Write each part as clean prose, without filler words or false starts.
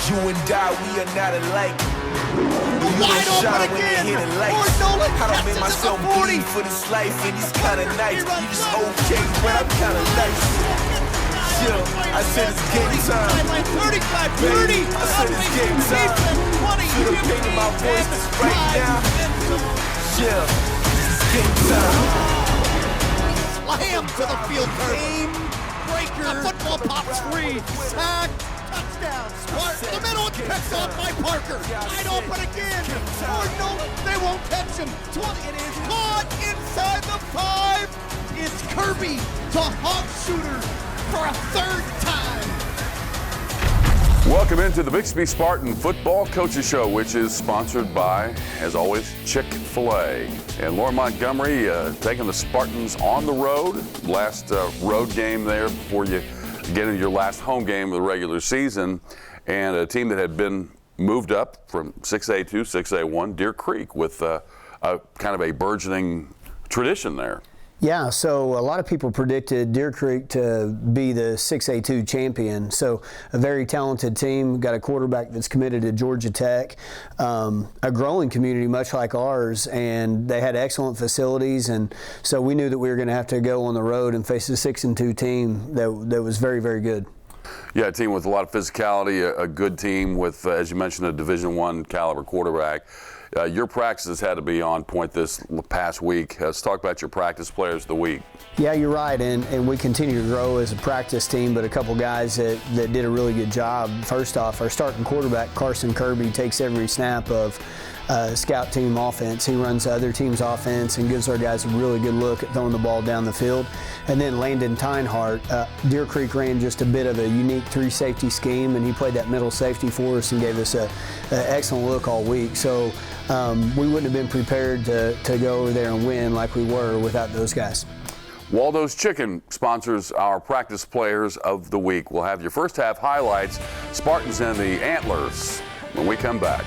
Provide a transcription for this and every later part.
You and I, we are not alike. Wide open again. Lord Nolan I don't make catches myself at the 40. bleed for this life, and it's kinda nice. You just okay, but I'm kinda nice. Yeah, I said it's game time. 35, 30. I said it's game time. Should have painted my voice right now. Yeah, it's game time. Slam to the field turn. Breaker. The football pops free. Sack. Touchdown. Spartan. The middle picked off by Parker. Wide open again. Lord Nolan. They won't catch him. 20. It is caught inside the 5. It's Kirby, the hog shooter, for a third time. Welcome into the Bixby Spartan Football Coaches Show, which is sponsored by, as always, Chick-fil-A. And Lauren Montgomery taking the Spartans on the road. Last road game there before you get into your last home game of the regular season. And a team that had been moved up from 6A to 6A1, Deer Creek, with a kind of a burgeoning tradition there. Yeah, so a lot of people predicted Deer Creek to be the 6A2 champion. So a very talented team, got a quarterback that's committed to Georgia Tech, a growing community much like ours, and they had excellent facilities. And so we knew that we were going to have to go on the road and face a 6-2 team that was very, very good. Yeah, a team with a lot of physicality, a good team with, as you mentioned, a Division I caliber quarterback. Your practices had to be on point this past week. Let's talk about your practice players of the week. Yeah, you're right, and we continue to grow as a practice team, but a couple guys that did a really good job. First off, our starting quarterback, Carson Kirby, takes every snap of scout team offense. He runs the other team's offense and gives our guys a really good look at throwing the ball down the field. And then Landon Teinhardt, Deer Creek ran just a bit of a unique 3-safety scheme, and he played that middle safety for us and gave us an excellent look all week. So we wouldn't have been prepared to go over there and win like we were without those guys. Waldo's Chicken sponsors our practice players of the week. We'll have your first half highlights, Spartans and the Antlers, when we come back.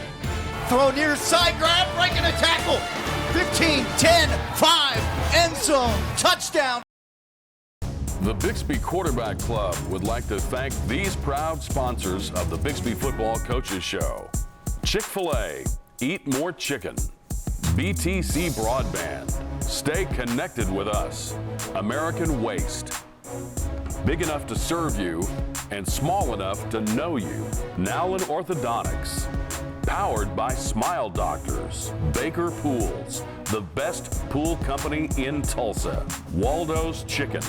Throw near side grab, breaking a tackle. 15, 10, 5, end zone, touchdown. The Bixby Quarterback Club would like to thank these proud sponsors of the Bixby Football Coaches Show. Chick-fil-A, eat more chicken. BTC Broadband, stay connected with us. American Waste, big enough to serve you and small enough to know you. Nowlin Orthodontics, powered by Smile Doctors. Baker Pools, the best pool company in Tulsa. Waldo's Chicken,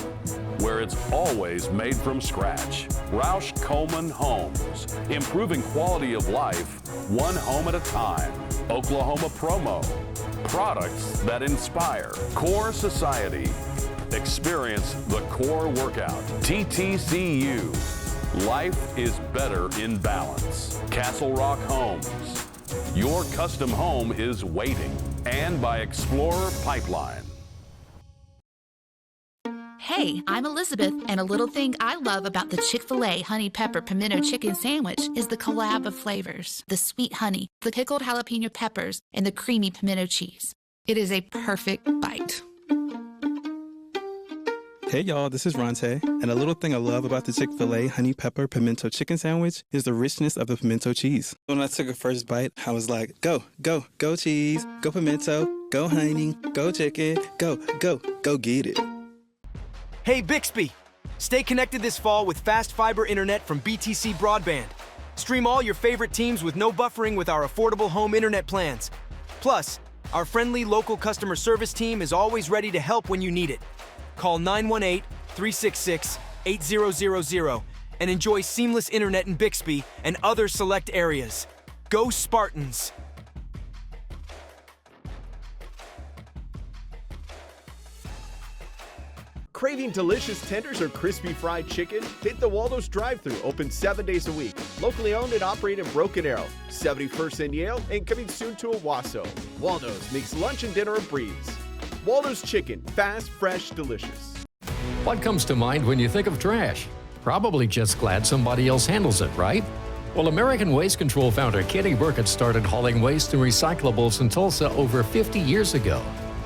where it's always made from scratch. Roush Coleman Homes, improving quality of life one home at a time. Oklahoma Promo, products that inspire. Core Society, experience the core workout. TTCU, life is better in balance. Castle Rock Homes, your custom home is waiting. And by Explorer Pipeline. Hey, I'm Elizabeth, and a little thing I love about the Chick-fil-A Honey Pepper Pimento Chicken Sandwich is the collab of flavors. The sweet honey, the pickled jalapeno peppers, and the creamy pimento cheese. It is a perfect bite. Hey y'all, this is Ronte, and a little thing I love about the Chick-fil-A Honey Pepper Pimento Chicken Sandwich is the richness of the pimento cheese. When I took a first bite, I was like, go, go, go cheese, go pimento, go honey, go chicken, go, go, go get it. Hey Bixby! Stay connected this fall with fast fiber internet from BTC Broadband. Stream all your favorite teams with no buffering with our affordable home internet plans. Plus, our friendly local customer service team is always ready to help when you need it. Call 918-366-8000 and enjoy seamless internet in Bixby and other select areas. Go Spartans! Craving delicious tenders or crispy fried chicken? Hit the Waldo's drive-thru, open 7 days a week. Locally owned and operated in Broken Arrow, 71st and Yale, and coming soon to Owasso. Waldo's makes lunch and dinner a breeze. Waldo's Chicken, fast, fresh, delicious. What comes to mind when you think of trash? Probably just glad somebody else handles it, right? Well, American Waste Control founder Kenny Burkett started hauling waste and recyclables in Tulsa over 50 years ago,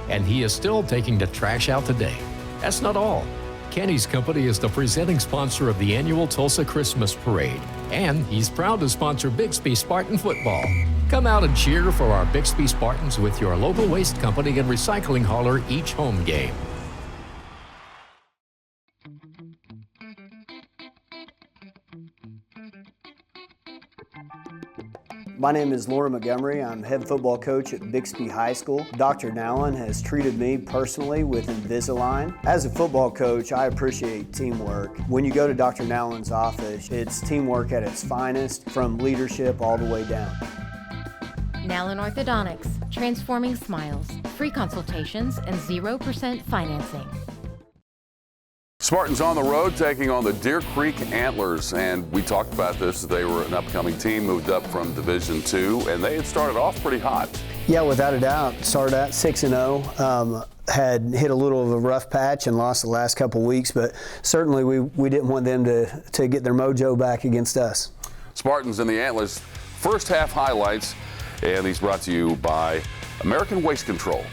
and he is still taking the trash out today. That's not all. Kenny's company is the presenting sponsor of the annual Tulsa Christmas Parade, and he's proud to sponsor Bixby Spartan football. Come out and cheer for our Bixby Spartans with your local waste company and recycling hauler each home game. My name is Laura Montgomery. I'm head football coach at Bixby High School. Dr. Nowlin has treated me personally with Invisalign. As a football coach, I appreciate teamwork. When you go to Dr. Nowlin's office, it's teamwork at its finest, from leadership all the way down. Nowlin Orthodontics, transforming smiles, free consultations, and 0% financing. Spartans on the road taking on the Deer Creek Antlers, and we talked about this. They were an upcoming team, moved up from Division II, and they had started off pretty hot. Yeah, without a doubt. Started out 6-0. Had hit a little of a rough patch and lost the last couple weeks, but certainly we didn't want them to get their mojo back against us. Spartans and the Antlers, first half highlights, and these brought to you by American Waste Control.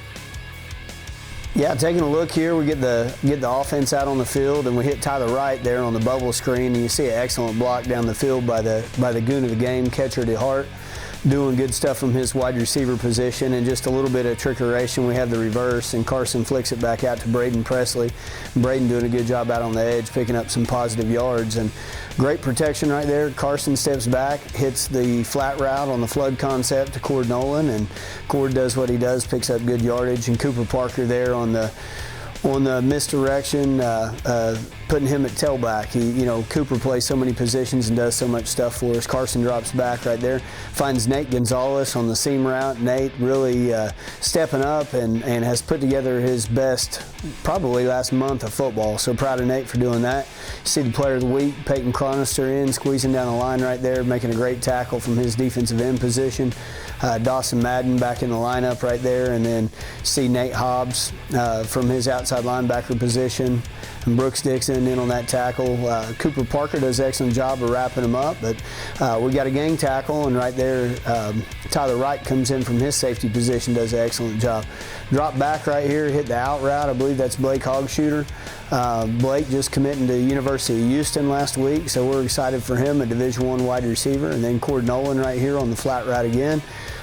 Yeah, taking a look here, we get the offense out on the field, and we hit Tyler Wright there on the bubble screen, and you see an excellent block down the field by the goon of the game, catcher DeHart, doing good stuff from his wide receiver position, and just a little bit of trickeration. We have the reverse, and Carson flicks it back out to Braden Presley. Braden doing a good job out on the edge, picking up some positive yards, and great protection right there. Carson steps back, hits the flat route on the flood concept to Cord Nolan, and Cord does what he does, picks up good yardage, and Cooper Parker there on the misdirection, putting him at tailback. Cooper plays so many positions and does so much stuff for us. Carson drops back right there, finds Nate Gonzalez on the seam route. Nate really stepping up and has put together his best, probably last month of football. So proud of Nate for doing that. You see the player of the week, Peyton Chronister in, squeezing down the line right there, making a great tackle from his defensive end position. Dawson Madden back in the lineup right there, and then see Nate Hobbs from his outside linebacker position, and Brooks Dixon in on that tackle. Cooper Parker does an excellent job of wrapping him up, but we got a gang tackle, and right there Tyler Wright comes in from his safety position, does an excellent job. Drop back right here, hit the out route. I believe that's Blake Hogshooter. Blake just committing to University of Houston last week, so we're excited for him, a Division I wide receiver. And then Cord Nolan right here on the flat route again.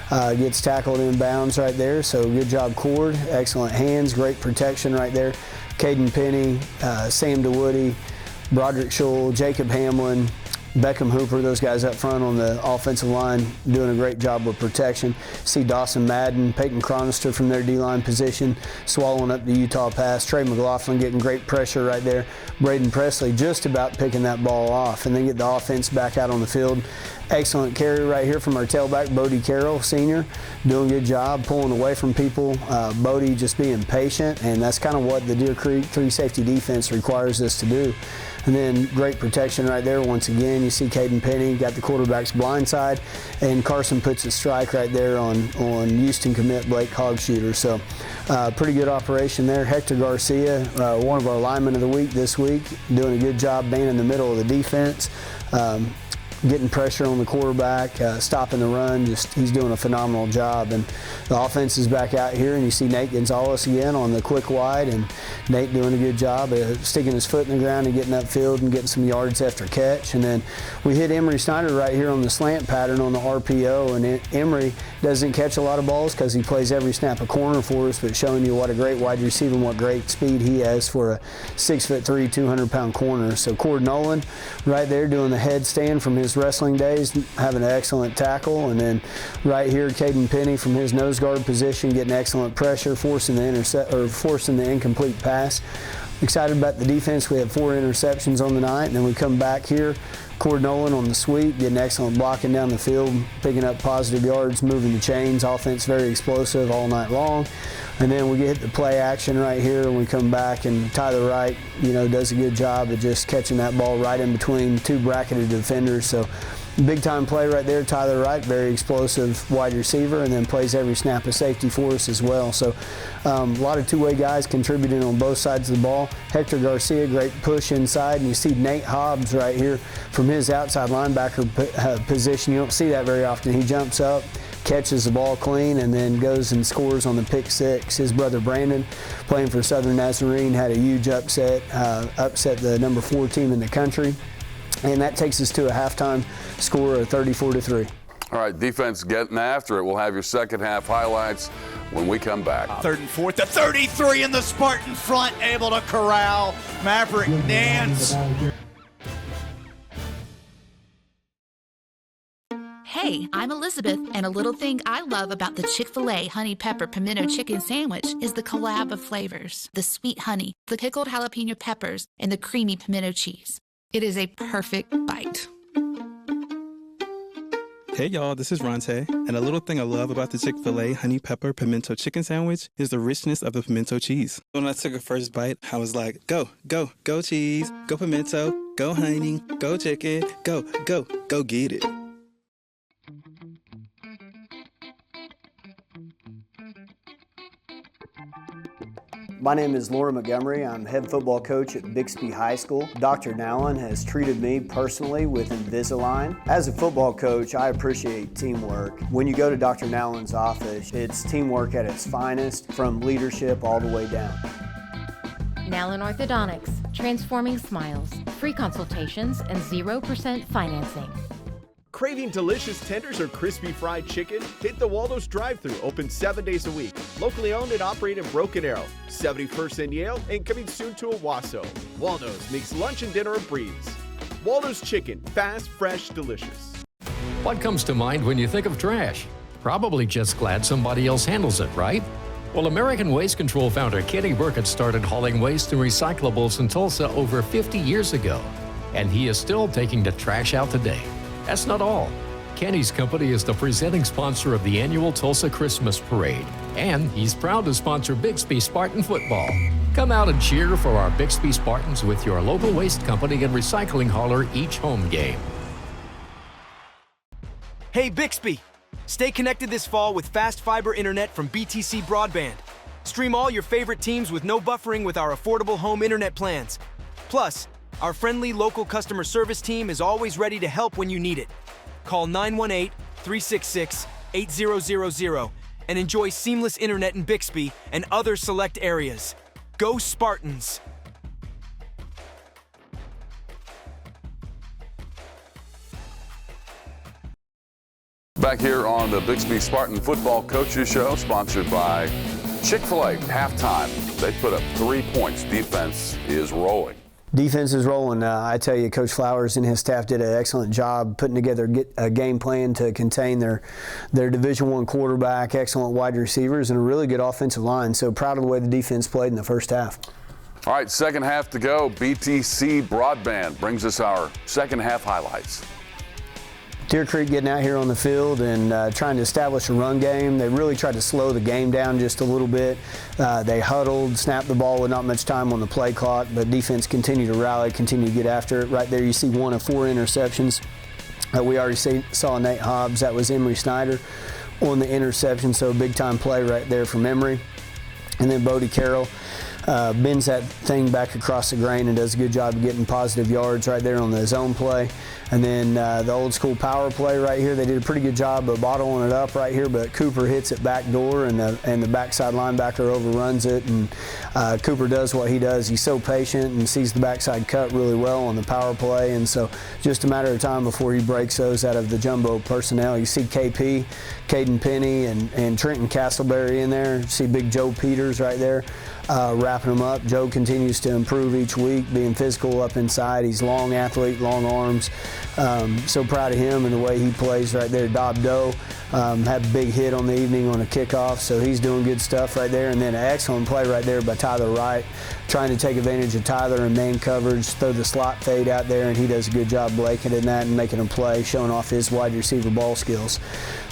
Gets tackled in bounds right there, so good job, Cord. Excellent hands, great protection right there. Caden Penny, Sam DeWoody, Broderick Schull, Jacob Hamlin, Beckham Hooper, those guys up front on the offensive line doing a great job with protection. See Dawson Madden, Peyton Chronister from their D-line position, swallowing up the Utah pass. Trey McLaughlin getting great pressure right there. Braden Presley just about picking that ball off, and then get the offense back out on the field. Excellent carry right here from our tailback, Bodie Carroll, senior, doing a good job pulling away from people. Bodie just being patient, and that's kind of what the Deer Creek 3-safety defense requires us to do. And then great protection right there. Once again, you see Caden Penny got the quarterback's blind side, and Carson puts a strike right there on Houston commit Blake Hogshooter. So pretty good operation there. Hector Garcia, one of our linemen of the week this week, doing a good job being in the middle of the defense. Getting pressure on the quarterback, stopping the run. He's doing a phenomenal job. And the offense is back out here, and you see Nate Gonzalez again on the quick wide, and Nate doing a good job of sticking his foot in the ground and getting upfield and getting some yards after catch. And then we hit Emery Snyder right here on the slant pattern on the RPO, and Emery doesn't catch a lot of balls because he plays every snap a corner for us, but showing you what a great wide receiver and what great speed he has for a 6'3", 200-pound corner. So Cord Nolan right there doing the headstand from his wrestling days, having an excellent tackle. And then right here, Caden Penny from his nose guard position, getting excellent pressure, forcing the incomplete pass. Excited about the defense. We had 4 interceptions on the night, and then we come back here. Cord Nolan on the sweep, getting excellent blocking down the field, picking up positive yards, moving the chains. Offense very explosive all night long. And then we get the play action right here, and we come back, and Tyler Wright, does a good job of just catching that ball right in between 2 bracketed defenders. So big time play right there. Tyler Wright, very explosive wide receiver, and then plays every snap of safety for us as well. So a lot of two-way guys contributing on both sides of the ball. Hector Garcia, great push inside, and you see Nate Hobbs right here from his outside linebacker position. You don't see that very often. He jumps up, catches the ball clean and then goes and scores on the pick six. His brother Brandon, playing for Southern Nazarene, had a huge upset the number 4 team in the country. And that takes us to a halftime score of 34-3. All right, defense getting after it. We'll have your second half highlights when we come back. 3rd and 4th to 33 in the Spartan front, able to corral Maverick Nance. Hey, I'm Elizabeth, and a little thing I love about the Chick-fil-A Honey Pepper Pimento Chicken Sandwich is the collab of flavors. The sweet honey, the pickled jalapeno peppers, and the creamy pimento cheese. It is a perfect bite. Hey y'all, this is Ronte, and a little thing I love about the Chick-fil-A Honey Pepper Pimento Chicken Sandwich is the richness of the pimento cheese. When I took a first bite, I was like, go, go, go cheese, go pimento, go honey, go chicken, go, go, go get it. My name is Laura Montgomery. I'm head football coach at Bixby High School. Dr. Nowlin has treated me personally with Invisalign. As a football coach, I appreciate teamwork. When you go to Dr. Nowlin's office, it's teamwork at its finest, from leadership all the way down. Nowlin Orthodontics, transforming smiles, free consultations, and 0% financing. Craving delicious tenders or crispy fried chicken? Hit the Waldo's drive-thru, open 7 days a week. Locally owned and operated in Broken Arrow, 71st and Yale, and coming soon to Owasso. Waldo's makes lunch and dinner a breeze. Waldo's Chicken, fast, fresh, delicious. What comes to mind when you think of trash? Probably just glad somebody else handles it, right? Well, American Waste Control founder Kenny Burkett started hauling waste and recyclables in Tulsa over 50 years ago, and he is still taking the trash out today. That's not all. Kenny's company is the presenting sponsor of the annual Tulsa Christmas Parade, and he's proud to sponsor Bixby Spartan football. Come out and cheer for our Bixby Spartans with your local waste company and recycling hauler each home game. Hey Bixby! Stay connected this fall with fast fiber internet from BTC Broadband. Stream all your favorite teams with no buffering with our affordable home internet plans. Plus, our friendly local customer service team is always ready to help when you need it. Call 918-366-8000 and enjoy seamless internet in Bixby and other select areas. Go Spartans! Back here on the Bixby Spartan Football Coaches Show, sponsored by Chick-fil-A. Halftime, they put up 3 points. Defense is rolling. Defense is rolling. I tell you, Coach Flowers and his staff did an excellent job putting together a game plan to contain their Division I quarterback, excellent wide receivers, and a really good offensive line. So proud of the way the defense played in the first half. All right, second half to go. BTC Broadband brings us our second half highlights. Deer Creek getting out here on the field and trying to establish a run game. They really tried to slow the game down just a little bit. They huddled, snapped the ball with not much time on the play clock, but defense continued to rally, continued to get after it. Right there you see 1 of 4 interceptions. We already saw Nate Hobbs. That was Emery Snyder on the interception, so a big-time play right there from Emery. And then Bodie Carroll bends that thing back across the grain and does a good job of getting positive yards right there on the zone play. And then the old school power play right here, they did a pretty good job of bottling it up right here, but Cooper hits it back door and the backside linebacker overruns it. And Cooper does what he does. He's so patient and sees the backside cut really well on the power play. And so just a matter of time before he breaks those out of the jumbo personnel. You see KP, Caden Penny, and Trenton Castleberry in there. You see big Joe Peters right there. Wrapping them up. Joe continues to improve each week, being physical up inside. He's a long athlete, long arms. So proud of him and the way he plays right there. Dob Doe had a big hit on the evening on a kickoff, so he's doing good stuff right there. And then an excellent play right there by Tyler Wright, trying to take advantage of Tyler in man coverage, throw the slot fade out there, and he does a good job blanketing that and making a play, showing off his wide receiver ball skills.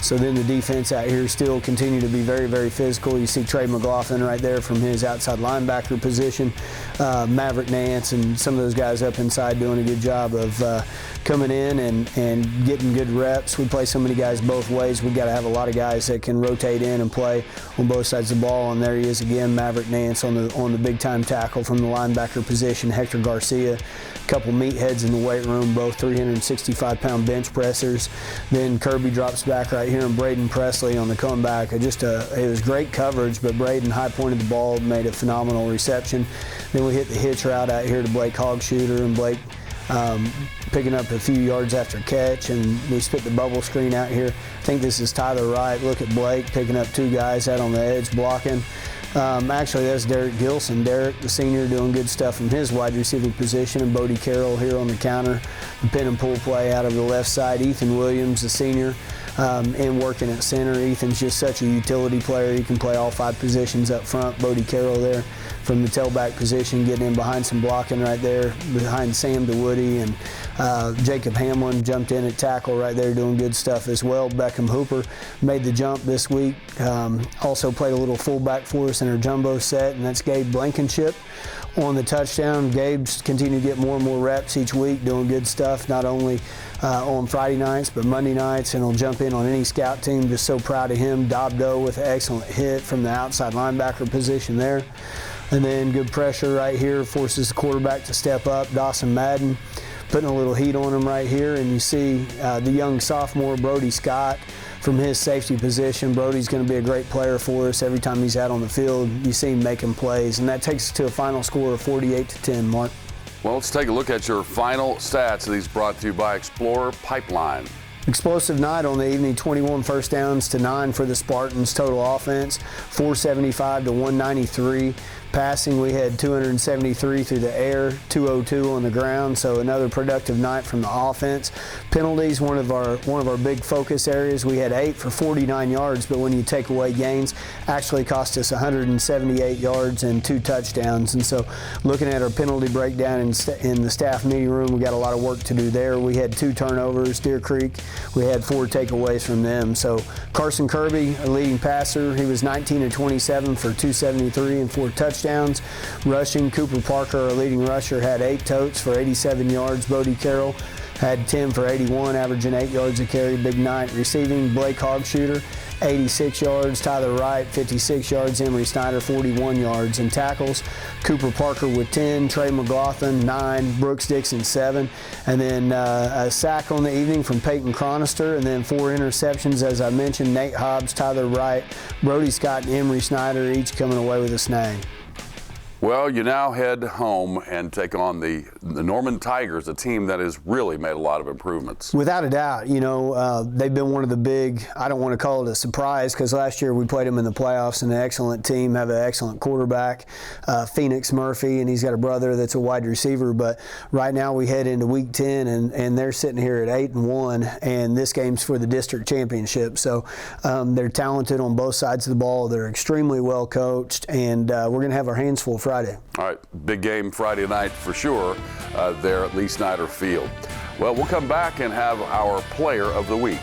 So then the defense out here still continue to be very, very physical. You see Trey McLaughlin right there from his outside outside linebacker position. Maverick Nance and some of those guys up inside doing a good job of coming in and getting good reps. We play so many guys both ways. We've got to have a lot of guys that can rotate in and play on both sides of the ball. And there he is again, Maverick Nance on the big-time tackle from the linebacker position. Hector Garcia, a couple meatheads in the weight room, both 365-pound bench pressers. Then Kirby drops back right here, and Braden Presley on the comeback. It was great coverage, but Braden high-pointed the ball, made a phenomenal reception. Then we hit the hitch route out here to Blake Hogshooter, and Blake picking up a few yards after catch, and we spit the bubble screen out here. I think this is Tyler Wright. Look at Blake picking up two guys out on the edge blocking. Actually, that's Derek Gilson. Derek, the senior, doing good stuff from his wide receiver position, and Bodie Carroll here on the counter. The pin and pull play out of the left side. Ethan Williams, the senior, and working at center. Ethan's just such a utility player. He can play all 5 positions up front. Bodie Carroll there from the tailback position, getting in behind some blocking right there, behind Sam DeWoody, and Jacob Hamlin jumped in at tackle right there, doing good stuff as well. Beckham Hooper made the jump this week. Also played a little fullback for us in our jumbo set, and that's Gabe Blankenship on the touchdown. Gabe's continued to get more and more reps each week, doing good stuff, not only on Friday nights, but Monday nights, and he'll jump in on any scout team. Just so proud of him. Dobdo with an excellent hit from the outside linebacker position there. And then good pressure right here, forces the quarterback to step up. Dawson Madden putting a little heat on him right here, and you see the young sophomore, Brody Scott, from his safety position. Brody's going to be a great player for us. Every time he's out on the field, you see him making plays, and that takes us to a final score of 48-10, Mark. Well, let's take a look at your final stats. These brought to you by Explorer Pipeline. Explosive night on the evening, 21 first downs to 9 for the Spartans. Total offense, 475 to 193. Passing, we had 273 through the air, 202 on the ground, so another productive night from the offense. Penalties, one of our big focus areas. We had 8 for 49 yards, but when you take away gains, actually cost us 178 yards and 2 touchdowns. And so looking at our penalty breakdown in the staff meeting room, we got a lot of work to do there. We had 2 turnovers. Deer Creek, we had 4 takeaways from them. So Carson Kirby, our leading passer, he was 19 of 27 for 273 and 4 touchdowns. Rushing, Cooper Parker, our leading rusher, had 8 totes for 87 yards. Bodie Carroll had 10 for 81, averaging 8 yards a carry. Big night. Receiving, Blake Hogshooter, 86 yards. Tyler Wright, 56 yards. Emery Snyder, 41 yards. And tackles, Cooper Parker with 10, Trey McLaughlin, 9, Brooks Dixon, 7. And then a sack on the evening from Peyton Chronister, and then 4 interceptions, as I mentioned. Nate Hobbs, Tyler Wright, Brody Scott, and Emery Snyder, each coming away with a snag. Well, you now head home and take on the Norman Tigers, a team that has really made a lot of improvements. Without a doubt, they've been one of the big, I don't want to call it a surprise, because last year we played them in the playoffs, and an excellent team, have an excellent quarterback, Phoenix Murphy, and he's got a brother that's a wide receiver. But right now we head into week 10, and they're sitting here at 8-1, and this game's for the district championship. So they're talented on both sides of the ball. They're extremely well coached, and we're going to have our hands full Friday. All right, big game Friday night for sure there at Lee Snyder Field. Well, we'll come back and have our player of the week.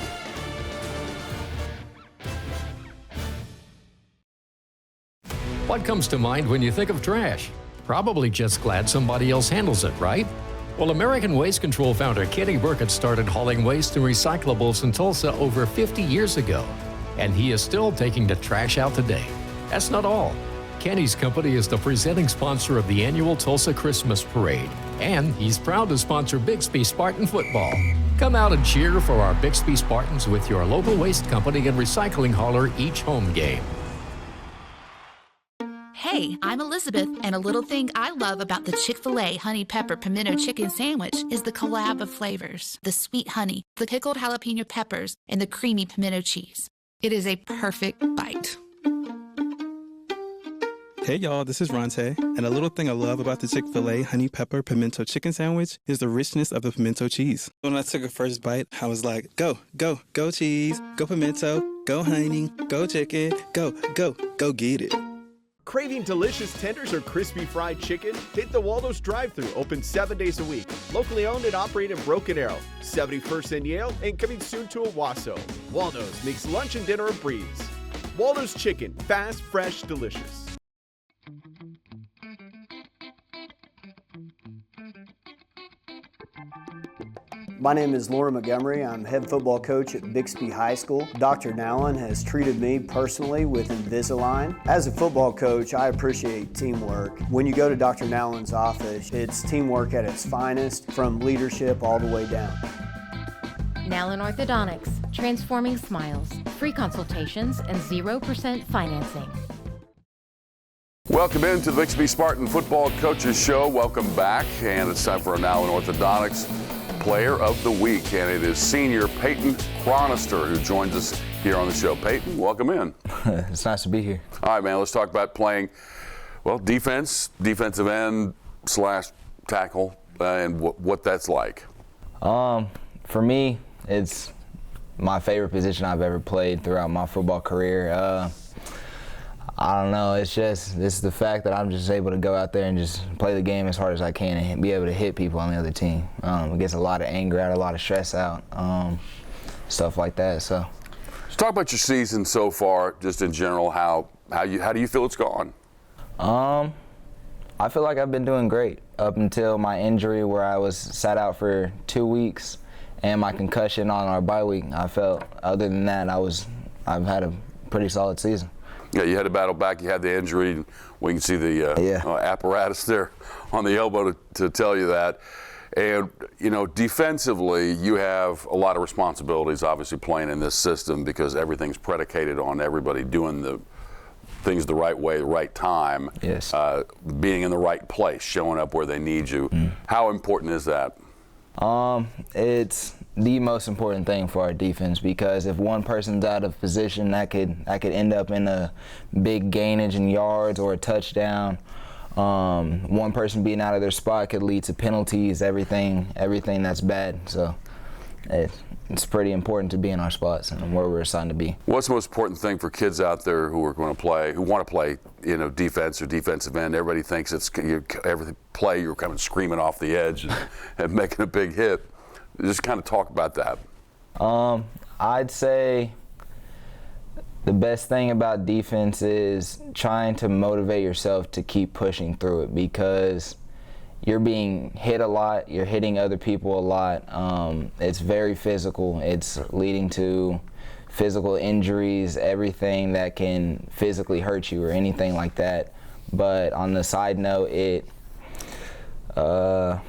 What comes to mind when you think of trash? Probably just glad somebody else handles it, right? Well, American Waste Control founder Kenny Burkett started hauling waste and recyclables in Tulsa over 50 years ago, and he is still taking the trash out today. That's not all. Kenny's company is the presenting sponsor of the annual Tulsa Christmas Parade, and he's proud to sponsor Bixby Spartan football. Come out and cheer for our Bixby Spartans with your local waste company and recycling hauler each home game. Hey, I'm Elizabeth, and a little thing I love about the Chick-fil-A Honey Pepper Pimento Chicken Sandwich is the collab of flavors. The sweet honey, the pickled jalapeno peppers, and the creamy pimento cheese. It is a perfect bite. Hey y'all, this is Ronte, and a little thing I love about the Chick-fil-A Honey Pepper Pimento Chicken Sandwich is the richness of the pimento cheese. When I took a first bite, I was like, go, go, go cheese, go pimento, go honey, go chicken, go, go, go get it. Craving delicious tenders or crispy fried chicken? Hit the Waldo's drive-thru, open 7 days a week. Locally owned and operated in Broken Arrow, 71st and Yale, and coming soon to Owasso. Waldo's makes lunch and dinner a breeze. Waldo's Chicken, fast, fresh, delicious. My name is Laura Montgomery. I'm head football coach at Bixby High School. Dr. Nowlin has treated me personally with Invisalign. As a football coach, I appreciate teamwork. When you go to Dr. Nowlin's office, it's teamwork at its finest, from leadership all the way down. Nowlin Orthodontics, transforming smiles, free consultations, and 0% financing. Welcome into the Bixby Spartan Football Coaches Show. Welcome back, and it's time for our Nowlin Orthodontics Player of the Week, and it is senior Peyton Chronister who joins us here on the show. Peyton, welcome in. It's nice to be here. All right, man, let's talk about playing, well, defense, defensive end / tackle, and what that's like. For me, it's my favorite position I've ever played throughout my football career. I don't know, it's the fact that I'm just able to go out there and just play the game as hard as I can and be able to hit people on the other team. It gets a lot of anger out, a lot of stress out, stuff like that. So, let's talk about your season so far, just in general. How do you feel it's gone? I feel like I've been doing great up until my injury, where I was sat out for 2 weeks, and my concussion on our bye week. I felt, other than that, I've had a pretty solid season. Yeah, you had to battle back. You had the injury. We can see the apparatus there on the elbow to tell you that. And, you know, defensively, you have a lot of responsibilities, obviously, playing in this system, because everything's predicated on everybody doing the things the right way, the right time, yes. Being in the right place, showing up where they need you. How important is that? It's the most important thing for our defense, because if one person's out of position, that could end up in a big gainage in yards or a touchdown. One person being out of their spot could lead to penalties, everything that's bad. So it's pretty important to be in our spots and where we're assigned to be. What's the most important thing for kids out there who want to play, you know, defense or defensive end? Everybody thinks every play you're kind of screaming off the edge and making a big hit. Just kind of talk about that. I'd say the best thing about defense is trying to motivate yourself to keep pushing through it, because you're being hit a lot, you're hitting other people a lot. It's very physical. It's leading to physical injuries, everything that can physically hurt you or anything like that. But on the side note, how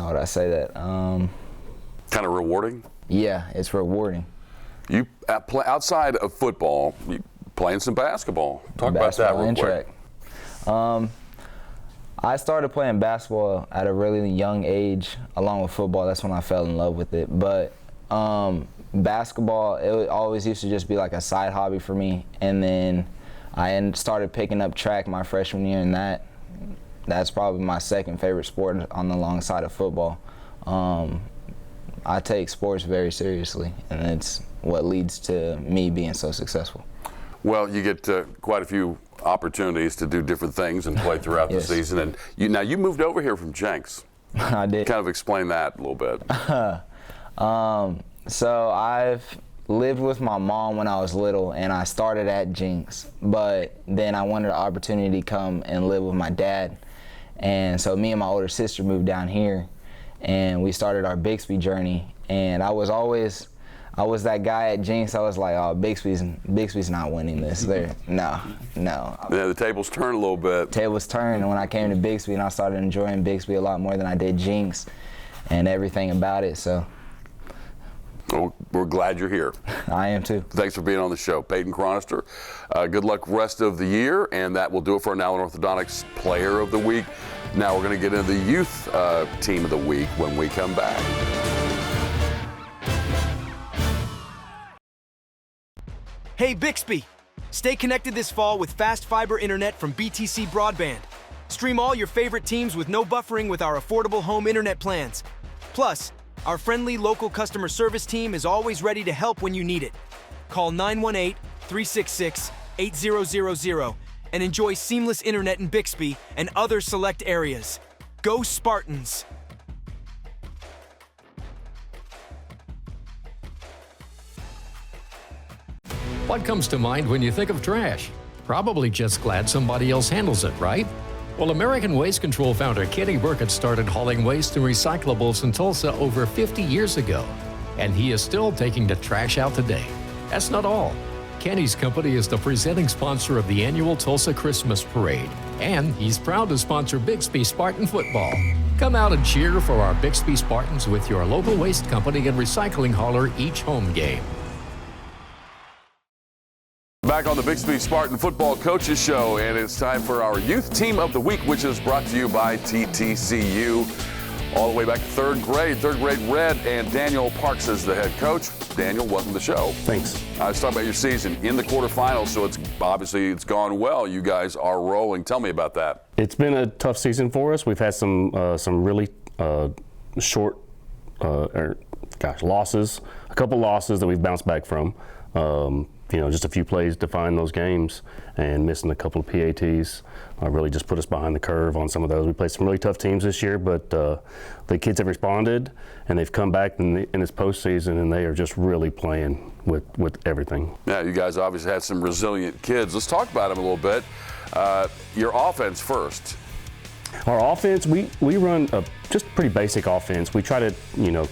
would I say that? Kind of rewarding? Yeah, it's rewarding. You outside of football, you playing some basketball. Talk about that real quick. Track. I started playing basketball at a really young age, along with football. That's when I fell in love with it. But basketball, it always used to just be like a side hobby for me. And then I started picking up track my freshman year, and that's probably my second favorite sport on the long side of football. I take sports very seriously, and it's what leads to me being so successful. Well, you get quite a few opportunities to do different things and play throughout the season. And you moved over here from Jenks. I did. Kind of explain that a little bit. So I've lived with my mom when I was little, and I started at Jenks. But then I wanted an opportunity to come and live with my dad. And so me and my older sister moved down here, and we started our Bixby journey. And I was that guy at Jenks. I was like, oh, Bixby's not winning this. No. Yeah, the tables turned a little bit. Tables turned, and when I came to Bixby, and I started enjoying Bixby a lot more than I did Jenks and everything about it. So. Well, we're glad you're here. I am too. Thanks for being on the show, Peyton Chronister. Good luck rest of the year, and that will do it for our Nowlin Orthodontics Player of the Week. Now we're going to get into the Youth Team of the Week when we come back. Hey Bixby! Stay connected this fall with fast fiber internet from BTC Broadband. Stream all your favorite teams with no buffering with our affordable home internet plans. Plus, our friendly local customer service team is always ready to help when you need it. Call 918-366-8000 and enjoy seamless internet in Bixby and other select areas. Go Spartans! What comes to mind when you think of trash? Probably just glad somebody else handles it, right? Well, American Waste Control founder Kenny Burkett started hauling waste and recyclables in Tulsa over 50 years ago, and he is still taking the trash out today. That's not all. Kenny's company is the presenting sponsor of the annual Tulsa Christmas Parade, and he's proud to sponsor Bixby Spartan football. Come out and cheer for our Bixby Spartans with your local waste company and recycling hauler each home game. Back on the Bixby Spartan Football Coaches Show, and it's time for our Youth Team of the Week, which is brought to you by TTCU. All the way back to third grade Red, and Daniel Parks is the head coach. Daniel, welcome to the show. Thanks. Let's talk about your season in the quarterfinals. So it's gone well. You guys are rolling. Tell me about that. It's been a tough season for us. We've had some really short losses. A couple losses that we've bounced back from. Just a few plays to find those games, and missing a couple of PATs really just put us behind the curve on some of those. We played some really tough teams this year, but the kids have responded, and they've come back in this postseason, and they are just really playing with everything. Yeah, you guys obviously had some resilient kids. Let's talk about them a little bit. Your offense first. Our offense, we run a just pretty basic offense. We try to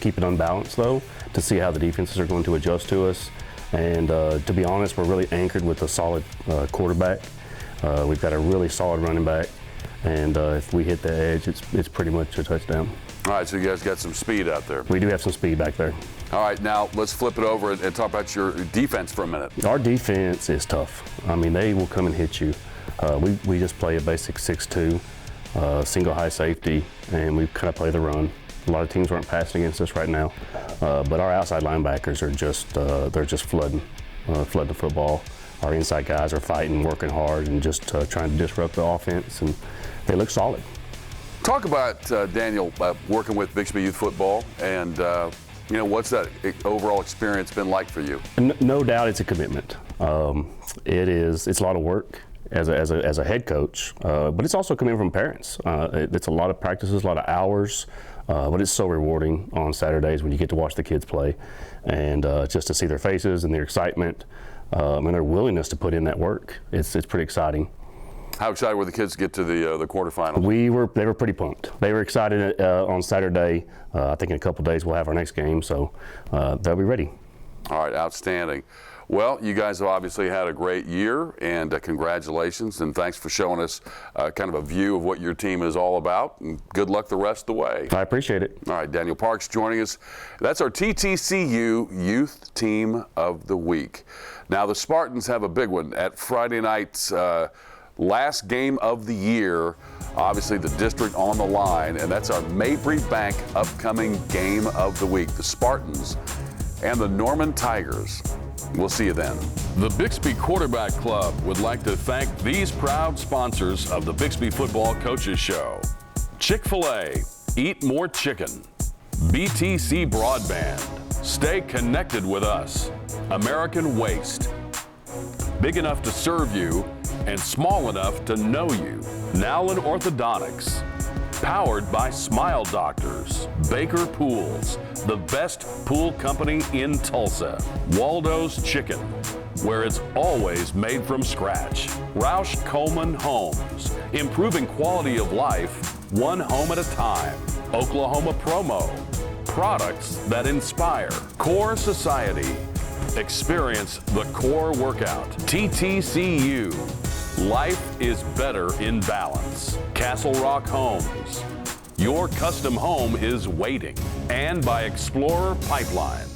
keep it unbalanced though, to see how the defenses are going to adjust to us. And to be honest, we're really anchored with a solid quarterback. We've got a really solid running back, and if we hit the edge, it's pretty much a touchdown. All right, so you guys got some speed out there. We do have some speed back there. All right, now let's flip it over and talk about your defense for a minute. Our defense is tough. I mean, they will come and hit you. We just play a basic 6-2, single high safety, and we kind of play the run. A lot of teams aren't passing against us right now, but our outside linebackers are just flooding the football. Our inside guys are fighting, working hard, and just trying to disrupt the offense, and they look solid. Talk about, Daniel, working with Bixby Youth Football, and what's that overall experience been like for you? No doubt it's a commitment. It's a lot of work as a head coach, but it's also coming from parents. It's a lot of practices, a lot of hours. But it's so rewarding on Saturdays when you get to watch the kids play, and just to see their faces and their excitement and their willingness to put in that work. It's pretty exciting. How excited were the kids to get to the quarterfinals? They were pretty pumped. They were excited on Saturday. I think in a couple days we'll have our next game, so they'll be ready. All right, outstanding. Well, you guys have obviously had a great year, and congratulations, and thanks for showing us kind of a view of what your team is all about, and good luck the rest of the way. I appreciate it. All right, Daniel Parks joining us. That's our TTCU Youth Team of the Week. Now, the Spartans have a big one at Friday night's last game of the year. Obviously, the district on the line, and that's our Mabry Bank upcoming game of the week. The Spartans and the Norman Tigers. We'll see you then. The Bixby Quarterback Club would like to thank these proud sponsors of the Bixby Football Coaches Show. Chick-fil-A, eat more chicken. BTC Broadband, stay connected with us. American Waste, big enough to serve you and small enough to know you. Nowlin Orthodontics, powered by Smile Doctors. Baker Pools, the best pool company in Tulsa. Waldo's Chicken, where it's always made from scratch. Roush Coleman Homes, improving quality of life one home at a time. Oklahoma Promo, products that inspire. Core Society, experience the core workout. TTCU, life is better in balance. Castle Rock Homes, your custom home is waiting. And by Explorer Pipeline,